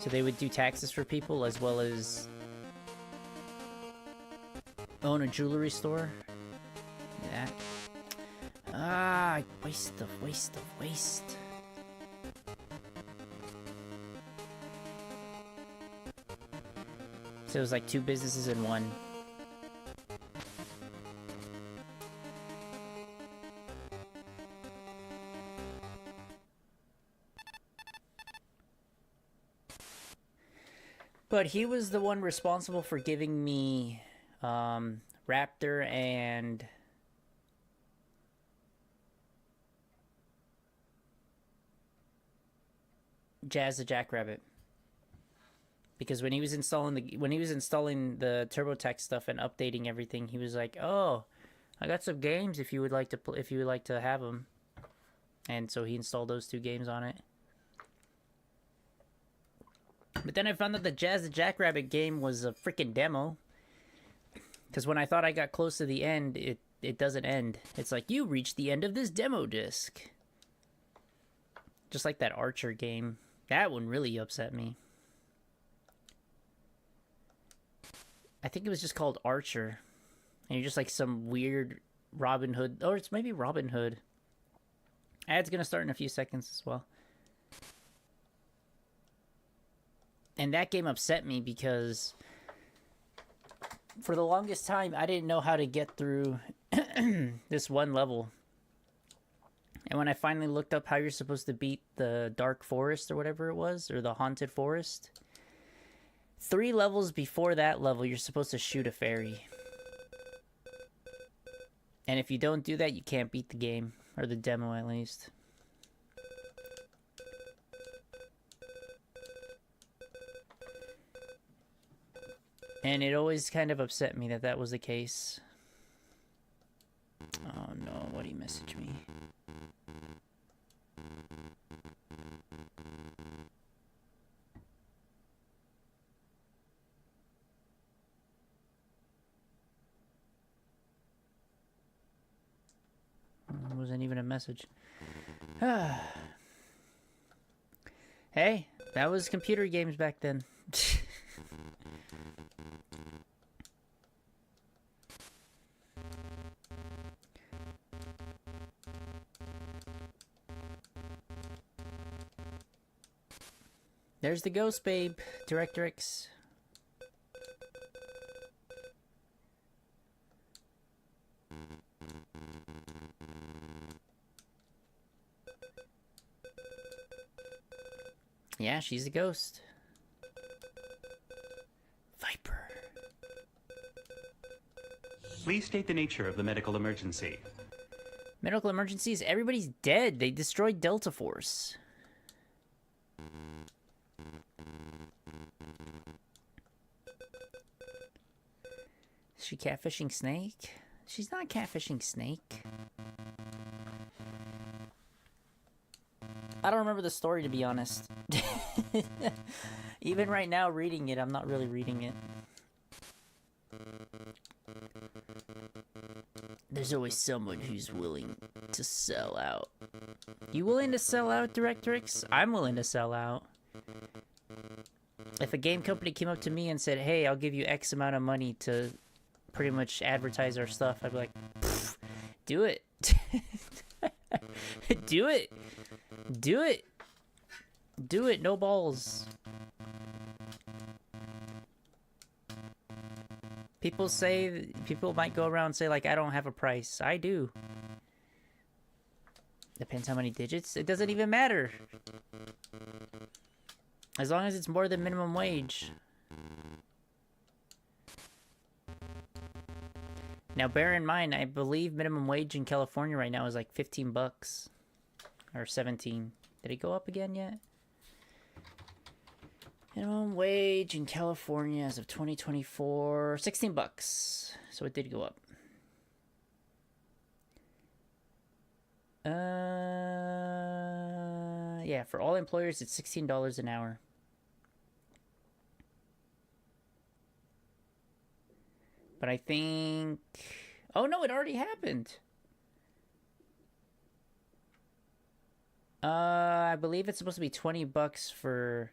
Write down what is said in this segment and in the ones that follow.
So they would do taxes for people as well as own a jewelry store. Yeah. Ah, waste. So it was like two businesses in one. But he was the one responsible for giving me Raptor and Jazz the Jackrabbit. Because when he was installing the TurboTax stuff and updating everything, he was like, "Oh, I got some games if you would like to have them." And so he installed those two games on it. But then I found out the Jazz the Jackrabbit game was a freaking demo. Because when I thought I got close to the end, it doesn't end. It's like, you reached the end of this demo disc. Just like that Archer game. That one really upset me. I think it was just called Archer. And you're just like some weird Robin Hood. Or it's maybe Robin Hood. Ad's gonna start in a few seconds as well. And that game upset me because for the longest time, I didn't know how to get through this one level. And when I finally looked up how you're supposed to beat the Dark Forest or whatever it was, or the Haunted Forest, 3 levels before that level, you're supposed to shoot a fairy. And if you don't do that, you can't beat the game, or the demo at least. And it always kind of upset me that that was the case. Oh no, what did he message me? It wasn't even a message. Hey, that was computer games back then. There's the ghost, babe. Directrix. Yeah, she's a ghost. Viper. Please state the nature of the medical emergency. Medical emergencies? Everybody's dead. They destroyed Delta Force. Is she catfishing Snake? She's not catfishing Snake. I don't remember the story, to be honest. Even right now, reading it, I'm not really reading it. There's always someone who's willing to sell out. You willing to sell out, Directrix? I'm willing to sell out. If a game company came up to me and said, hey, I'll give you X amount of money to pretty much advertise our stuff, I'd be like, do it. Do it. Do it. Do it. No balls. People might go around and say, like, I don't have a price. I do. Depends how many digits. It doesn't even matter. As long as it's more than minimum wage. Now, bear in mind, I believe minimum wage in California right now is like 15 bucks. Or 17. Did it go up again yet? Minimum wage in California as of 2024, 16 bucks. So it did go up. Yeah, for all employers, it's $16 an hour. But I think... Oh, no, it already happened. I believe it's supposed to be 20 bucks for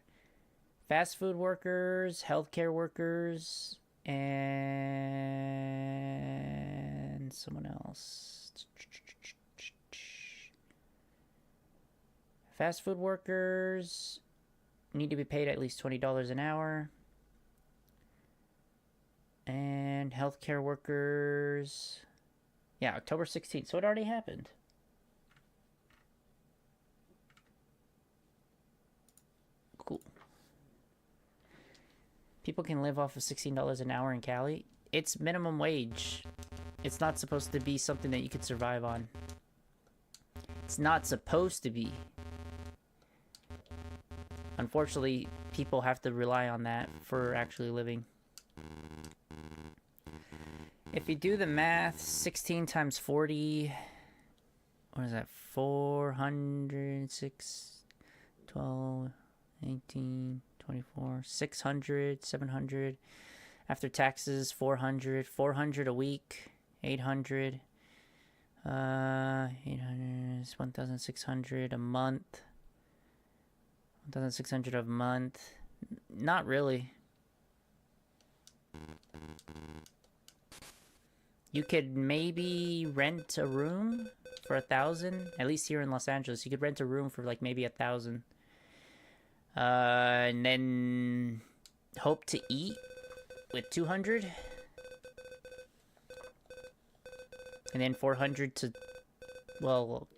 Fast food workers, healthcare workers, and someone else. Fast food workers need to be paid at least $20 an hour. And healthcare workers... Yeah, October 16th. So it already happened. Cool. People can live off of $16 an hour in Cali. It's minimum wage. It's not supposed to be something that you could survive on. It's not supposed to be. Unfortunately, people have to rely on that for actually living. If you do the math, 16 times 40, what is that? 400, 6, 12, 18, 24, 600, 700. After taxes, 400. 400 a week, 800. 800 is 1,600 a month. 1,600 a month. Not really. You could maybe rent a room for 1,000. At least here in Los Angeles, you could rent a room for like maybe 1,000. And then hope to eat with 200. And then 400 to, well,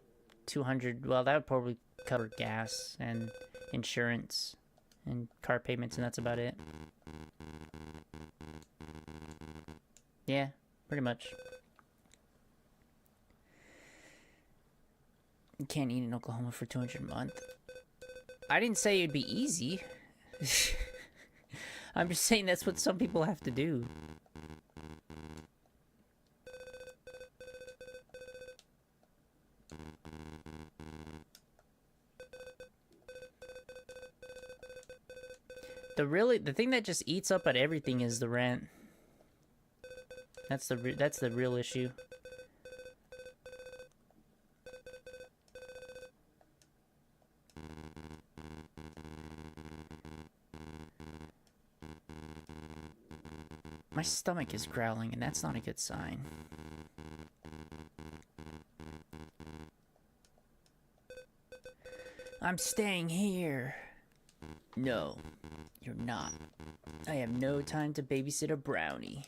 200. Well, that would probably cover gas and insurance and car payments, and that's about it. Yeah, pretty much. You can't eat in Oklahoma for 200 a month. I didn't say it'd be easy. I'm just saying that's what some people have to do. The thing that just eats up at everything is the rent. That's the real issue. My stomach is growling, and that's not a good sign. I'm staying here. No, you're not. I have no time to babysit a brownie.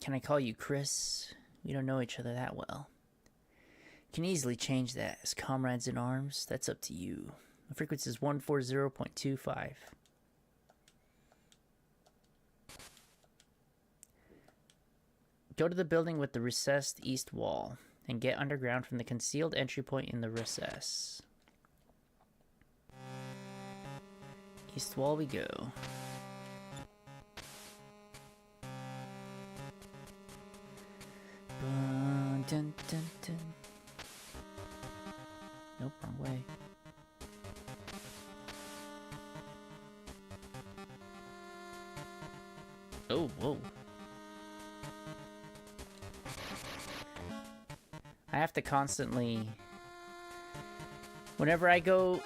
Can I call you Chris? We don't know each other that well. Can easily change that as comrades in arms. That's up to you. The frequency is 140.25. Go to the building with the recessed east wall and get underground from the concealed entry point in the recess. East wall we go. Dun, dun, dun. Nope, wrong way. Oh, whoa. I have to constantly... Whenever I go...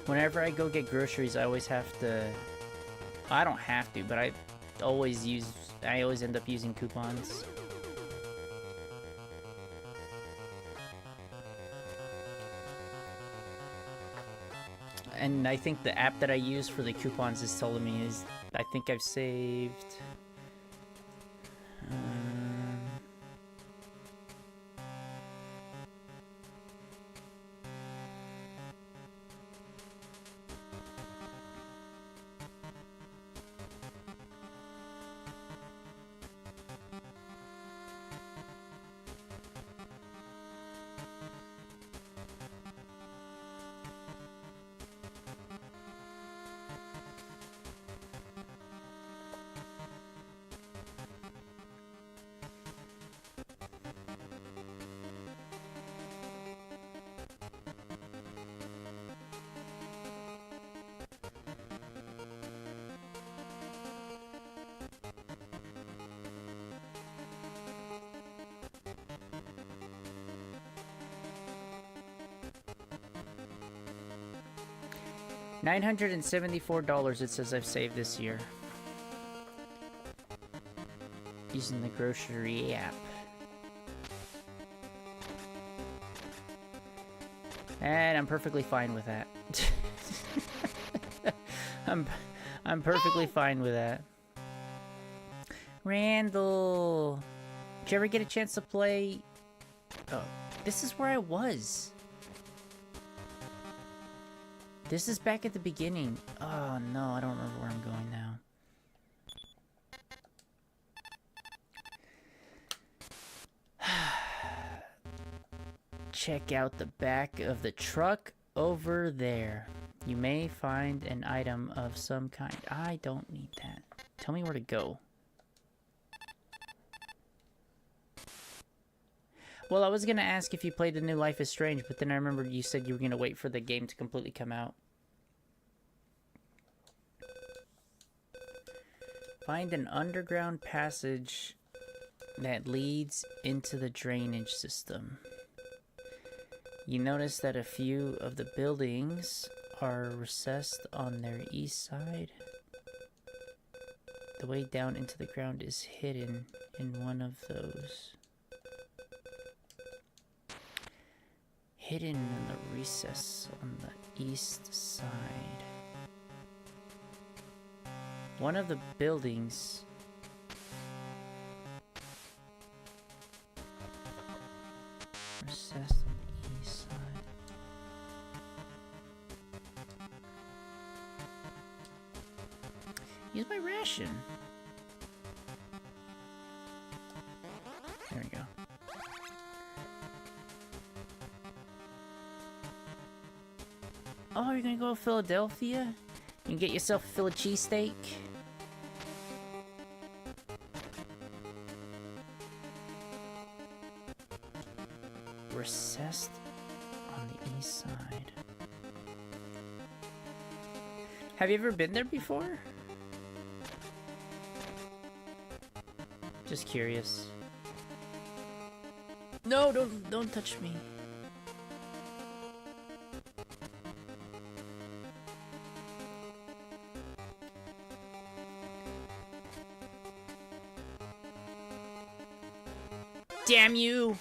Whenever I go get groceries, I always have to... I don't have to, but I always end up using coupons. And I think the app that I use for the coupons is telling me is... I think I've saved... $974 it says I've saved this year. Using the grocery app. And I'm perfectly fine with that. I'm perfectly fine with that. Randall! Did you ever get a chance to play... Oh, this is where I was. This is back at the beginning. Oh no, I don't remember where I'm going now. Check out the back of the truck over there. You may find an item of some kind. I don't need that. Tell me where to go. Well, I was gonna ask if you played the new Life is Strange, but then I remembered you said you were gonna wait for the game to completely come out. Find an underground passage that leads into the drainage system. You notice that a few of the buildings are recessed on their east side. The way down into the ground is hidden in one of those. Hidden in the recess on the east side. One of the buildings recessed on the east side. Use my ration. There we go. Oh, you're gonna go to Philadelphia? You can get yourself a Philly cheesesteak. Recessed on the east side. Have you ever been there before? Just curious. No, don't touch me. Damn you!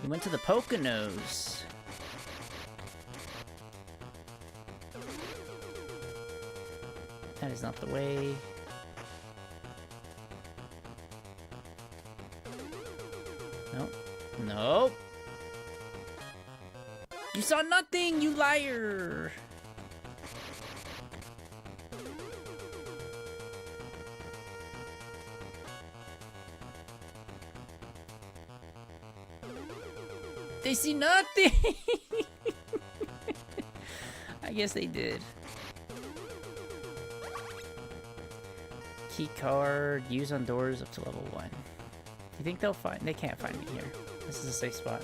You went to the Poconos. That is not the way. Nope. Nope. You saw nothing, you liar! They see nothing! I guess they did. Key card, use on doors up to level 1. You think they'll find? They can't find me here. This is a safe spot.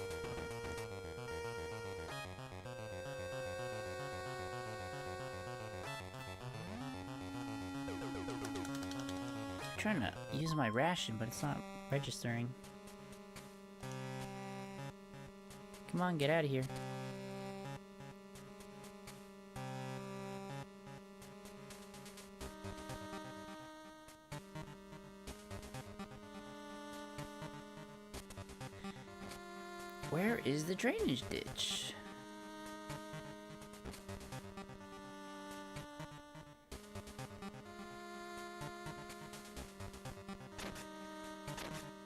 I'm trying to use my ration, but it's not registering. Come on, get out of here. Where is the drainage ditch?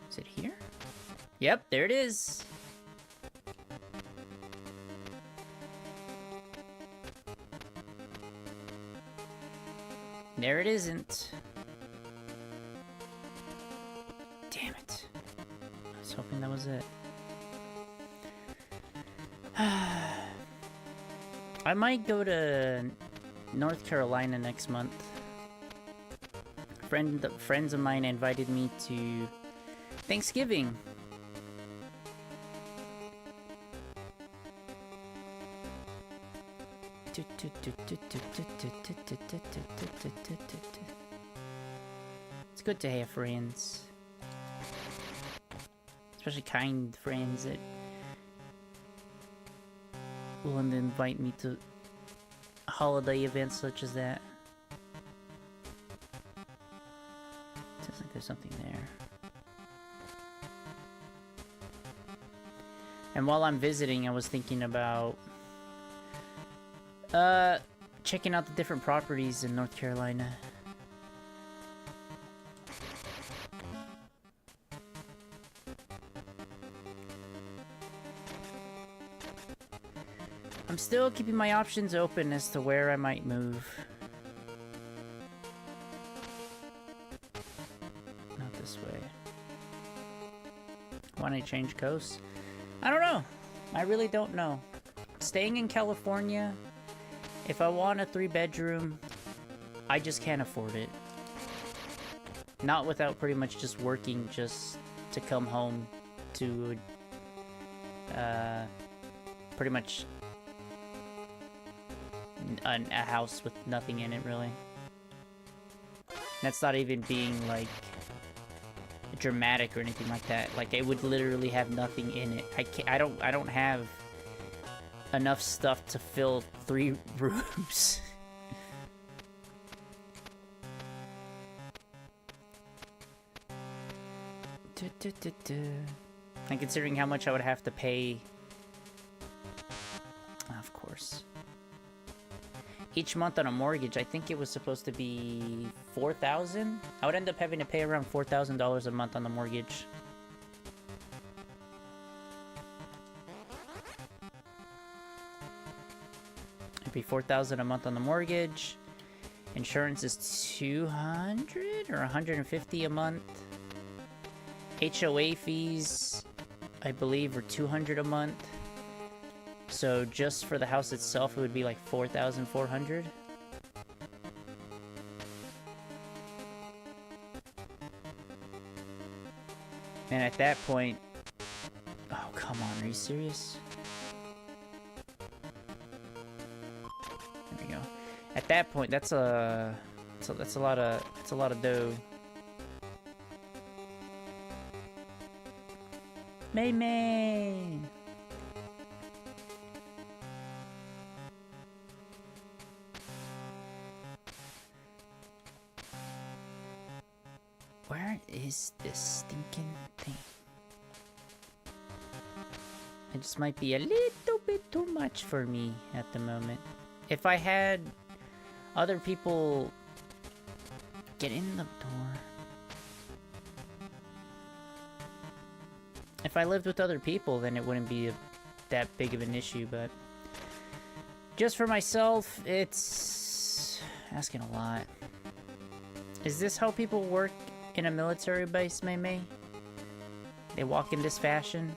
Is it here? Yep, there it is. There it isn't. Damn it. I was hoping that was it. I might go to North Carolina next month. Friends of mine invited me to Thanksgiving. It's good to have friends. Especially kind friends that will invite me to holiday events such as that. Sounds like there's something there. And while I'm visiting, I was thinking about checking out the different properties in North Carolina. I'm still keeping my options open as to where I might move. Not this way. Want to change coast? I don't know. I really don't know. Staying in California, if I want a 3-bedroom, I just can't afford it. Not without pretty much just working just to come home to pretty much a house with nothing in it, really. That's not even being like dramatic or anything like that. Like, it would literally have nothing in it. I don't have enough stuff to fill 3 rooms. And considering how much I would have to pay, of course, each month on a mortgage, I think it was supposed to be $4,000. I would end up having to pay around $4,000 a month on the mortgage. It'd be $4,000 a month on the mortgage. Insurance is $200 or $150 a month. HOA fees, I believe, are $200 a month. So just for the house itself, it would be like $4,400. And at that point, oh come on, are you serious? There we go. At that point, that's a lot of dough. May. Where is this stinking thing? It just might be a little bit too much for me at the moment. If I had other people get in the door. If I lived with other people, then it wouldn't be that big of an issue, but just for myself, it's asking a lot. Is this how people work in a military base, May? They walk in this fashion?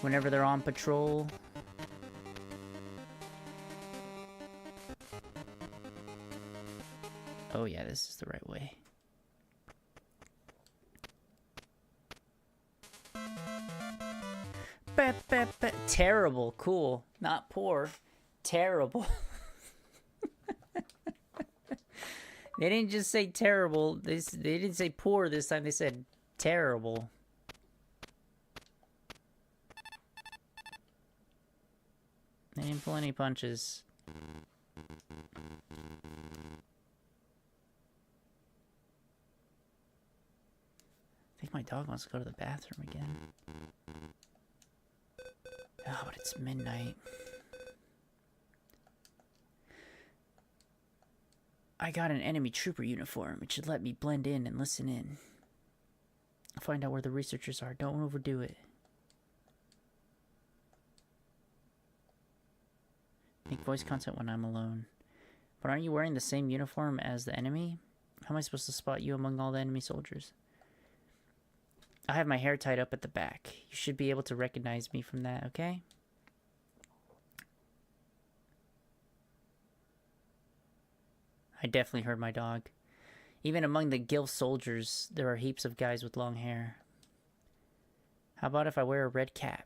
Whenever they're on patrol? Oh yeah, this is the right way. Terrible, cool. Not poor. Terrible. They didn't just say terrible. They didn't say poor this time. They said terrible. They didn't pull any punches. I think my dog wants to go to the bathroom again. Oh, but it's midnight. I got an enemy trooper uniform. It should let me blend in and listen in. I'll find out where the researchers are. Don't overdo it. Make voice content when I'm alone. But aren't you wearing the same uniform as the enemy? How am I supposed to spot you among all the enemy soldiers? I have my hair tied up at the back. You should be able to recognize me from that, okay? I definitely heard my dog. Even among the Gil soldiers, there are heaps of guys with long hair. How about if I wear a red cap?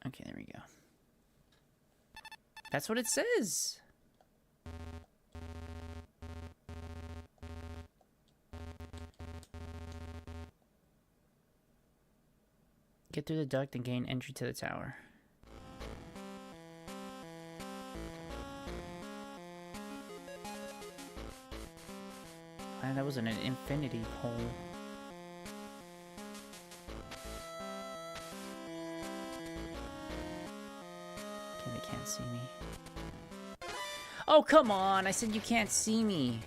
Okay, there we go. That's what it says. Get through the duct and gain entry to the tower. Man, that wasn't an infinity hole. Okay, they can't see me. Oh, come on! I said you can't see me.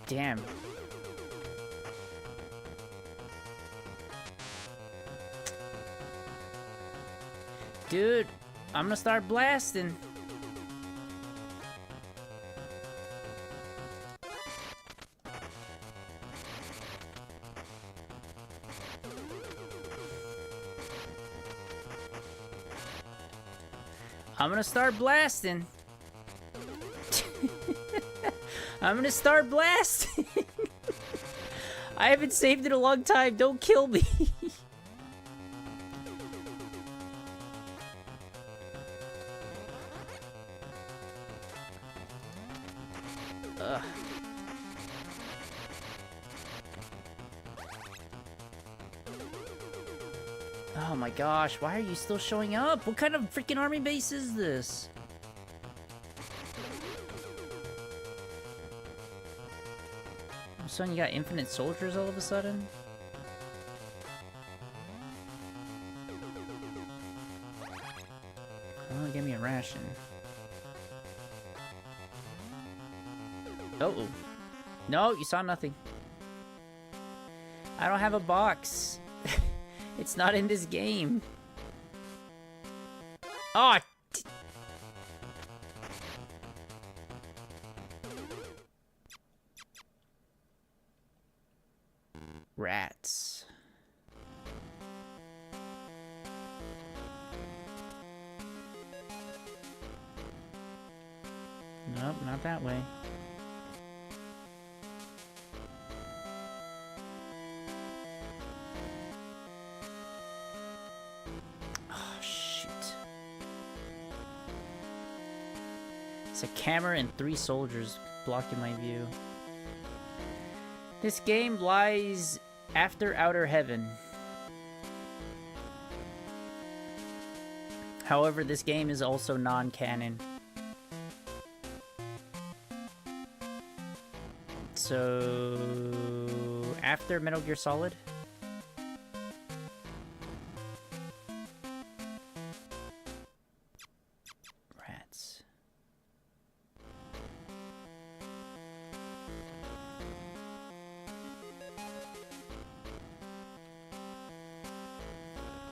Damn. Dude, I'm gonna start blasting. I'm gonna start blasting. I'm gonna start blasting. I haven't saved in a long time. Don't kill me. Ugh. Oh my gosh, why are you still showing up? What kind of freaking army base is this? All of a sudden you got infinite soldiers all of a sudden? Oh, give me a ration. Oh. No, you saw nothing. I don't have a box. It's not in this game. Oh! Rats. Nope, not that way. It's a camera and 3 soldiers blocking my view. This game lies after Outer Heaven. However, this game is also non-canon. So, after Metal Gear Solid? Rats.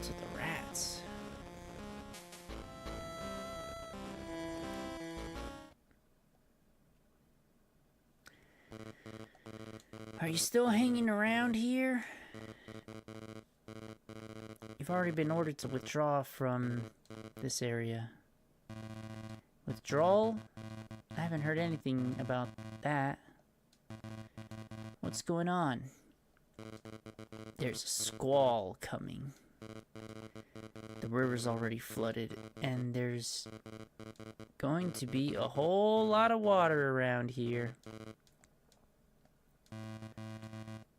To the rats. Are you still hanging around here? You've already been ordered to withdraw from this area. Withdrawal? I haven't heard anything about that. What's going on? There's a squall coming. The river's already flooded, and there's going to be a whole lot of water around here.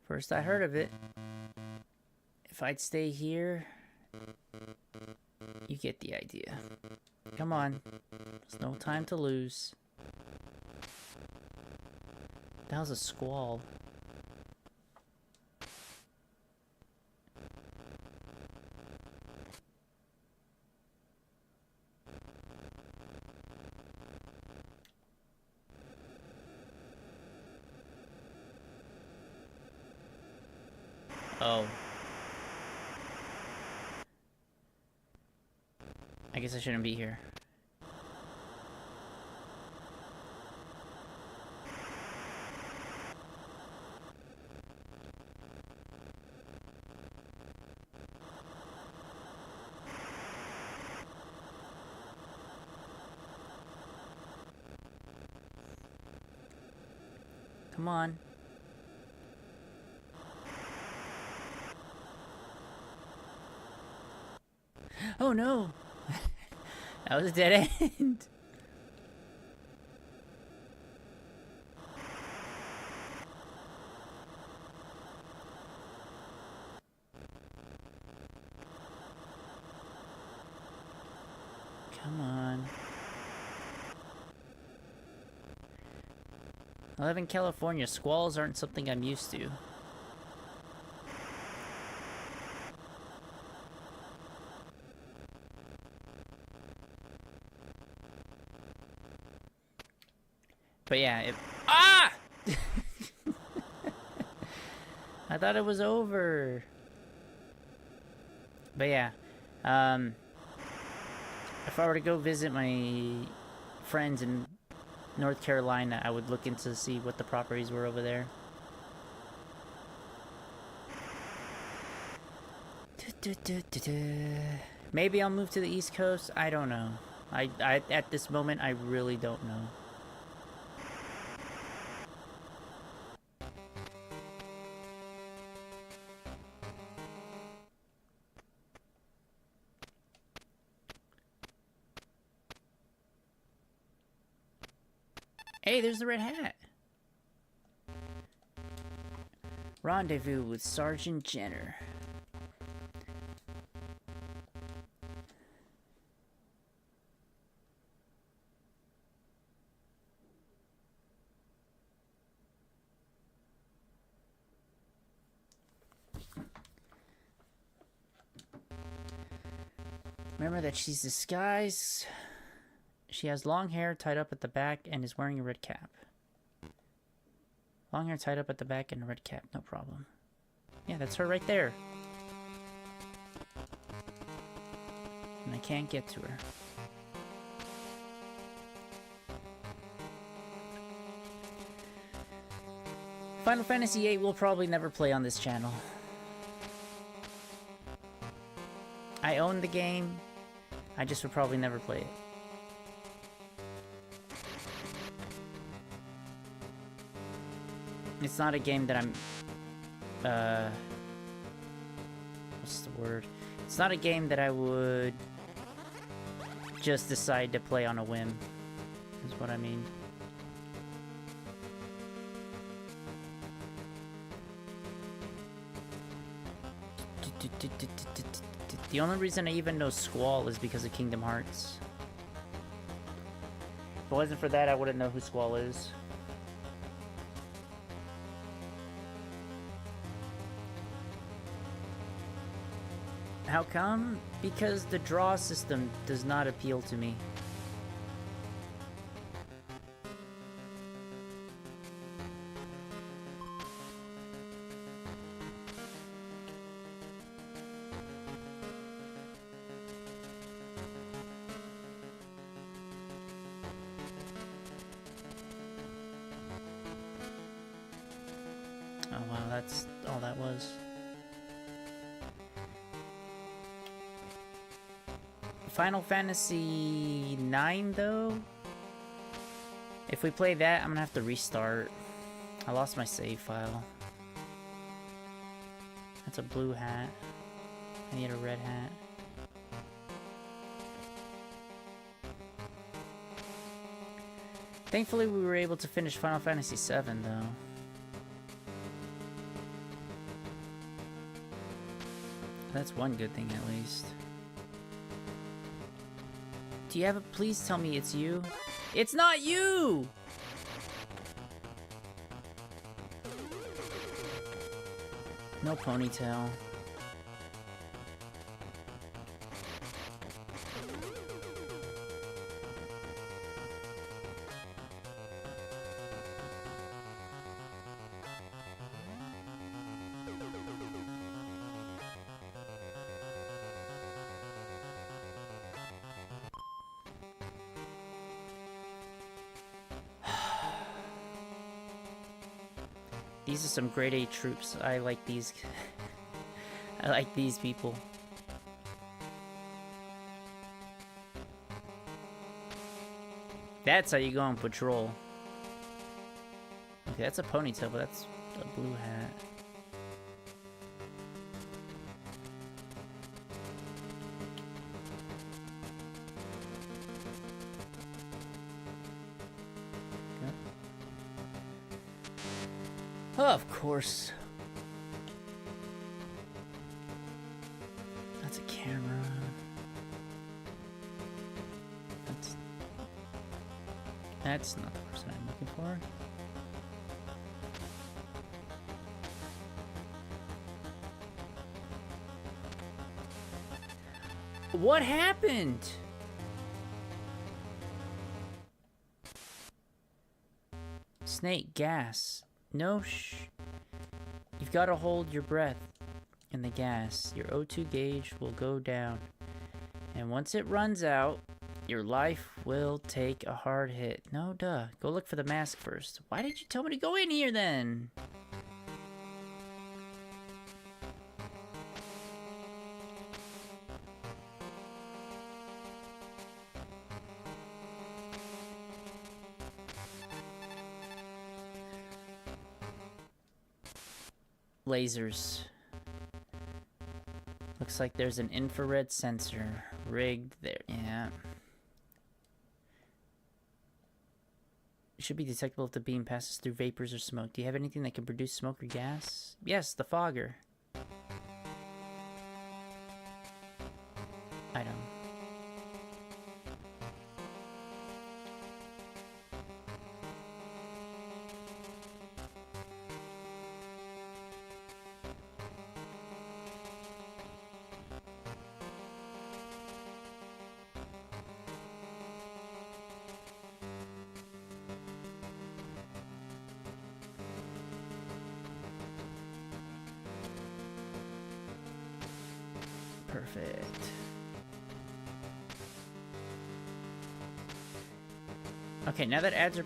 First I heard of it. If I'd stay here, you get the idea. Come on. There's no time to lose. That was a squall. Oh. I guess I shouldn't be here. Come on. Oh no! That was a dead end. Come on. I live in California. Squalls aren't something I'm used to. But yeah, ah! I thought it was over. But yeah, if I were to go visit my friends in North Carolina, I would look into see what the properties were over there. Maybe I'll move to the East Coast. I don't know. I at this moment, I really don't know. Hey, there's the red hat. Rendezvous with Sergeant Jenner. Remember that she's disguised. She has long hair tied up at the back and is wearing a red cap. Long hair tied up at the back and a red cap, no problem. Yeah, that's her right there. And I can't get to her. Final Fantasy VIII will probably never play on this channel. I own the game. I just would probably never play it. It's not a game that I'm, what's the word? It's not a game that I would just decide to play on a whim, is what I mean. The only reason I even know Squall is because of Kingdom Hearts. If it wasn't for that, I wouldn't know who Squall is. How come? Because the draw system does not appeal to me. Oh wow, that's all that was. Final Fantasy IX, though? If we play that, I'm gonna have to restart. I lost my save file. That's a blue hat. I need a red hat. Thankfully, we were able to finish Final Fantasy VII, though. That's one good thing, at least. Do you have a... Please tell me it's you. It's not you! No ponytail. These are some grade A troops. I like these. I like these people. That's how you go on patrol. Okay, that's a ponytail, but that's a blue hat. Yep. Oh, of course. That's a camera. That's not the person I'm looking for. What happened? Snake gas. No You've got to hold your breath in the gas. Your O2 gauge will go down. And once it runs out, your life will take a hard hit. No, duh. Go look for the mask first. Why did you tell me to go in here then? Lasers. Looks like there's an infrared sensor rigged there. Yeah. It should be detectable if the beam passes through vapors or smoke. Do you have anything that can produce smoke or gas? Yes, the fogger. Item. Perfect. Okay, now that ads are